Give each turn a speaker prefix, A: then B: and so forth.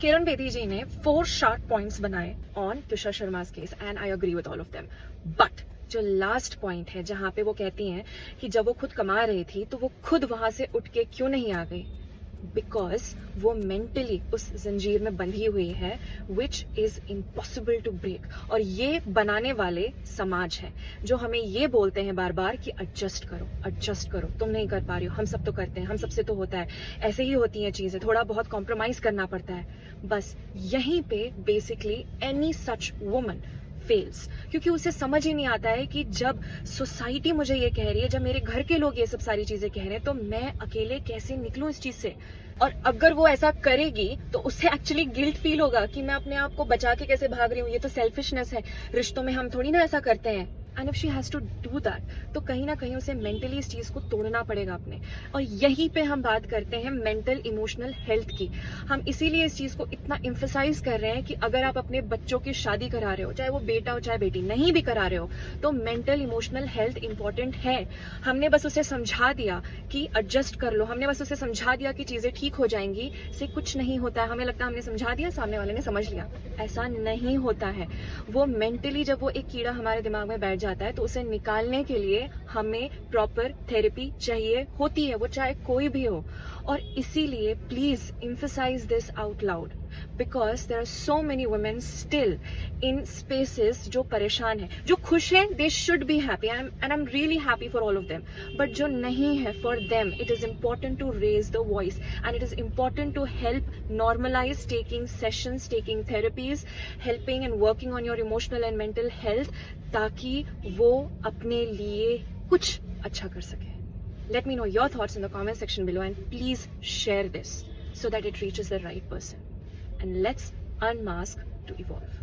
A: किरण बेदी जी ने 4 sharp points बनाए on Tushar Sharma case and I agree with all of them. But जो last point है जहां पे वो कहती हैं कि जब वो खुद कमा रही थी तो वो खुद वहां से उठ के क्यों नहीं आ गई, बिकॉज वो मेंटली उस जंजीर में बंधी हुई है which is impossible to break. और ये बनाने वाले समाज है जो हमें ये बोलते हैं बार बार कि एडजस्ट करो, तुम नहीं कर पा रही हो, हम सब तो करते हैं, हम सबसे तो होता है, ऐसे ही होती हैं चीजें, थोड़ा बहुत कॉम्प्रोमाइज करना पड़ता है। बस यहीं पे basically any such woman fails, क्योंकि उसे समझ ही नहीं आता है कि जब सोसाइटी मुझे ये कह रही है, जब मेरे घर के लोग ये सब सारी चीजें कह रहे हैं, तो मैं अकेले कैसे निकलूं इस चीज से। और अगर वो ऐसा करेगी तो उसे एक्चुअली गिल्ट फील होगा कि मैं अपने आप को बचा के कैसे भाग रही हूँ, ये तो सेल्फिशनेस है, रिश्तों में हम थोड़ी ना ऐसा करते हैं। And if she has to do that, तो कहीं ना कहीं उसे मेंटली इस चीज को तोड़ना पड़ेगा अपने। और यहीं पे हम बात करते हैं मेंटल इमोशनल हेल्थ की। हम इसीलिए इस चीज को इतना इम्फेसाइज कर रहे हैं कि अगर आप अपने बच्चों की शादी करा रहे हो, चाहे वो बेटा हो चाहे बेटी, नहीं भी करा रहे हो, तो मेंटल इमोशनल हेल्थ इंपॉर्टेंट है। हमने बस उसे समझा दिया कि एडजस्ट कर लो, हमने बस उसे समझा दिया कि चीजें ठीक हो जाएंगी, से कुछ नहीं होता है। हमें लगता है हमने समझा दिया, सामने वाले ने समझ लिया, ऐसा नहीं होता है। वो मेंटली जब वो एक कीड़ा हमारे दिमाग में बैठ जाता है तो उसे निकालने के लिए हमें प्रॉपर थेरेपी चाहिए होती है, वो चाहे कोई भी हो। और इसीलिए please emphasize this out loud, because there are so many women still in spaces जो परेशान है, जो खुश हैं, they should be happy and I am really happy for all of them. But जो नहीं है, for them it is important to raise the voice and it is important to help normalise taking sessions, taking therapies, helping and working on your emotional and mental health, ताकि वो अपने लिए कुछ अच्छा कर सके। Let me know your thoughts in the comment section below and please share this so that it reaches the right person. And let's unmask to evolve.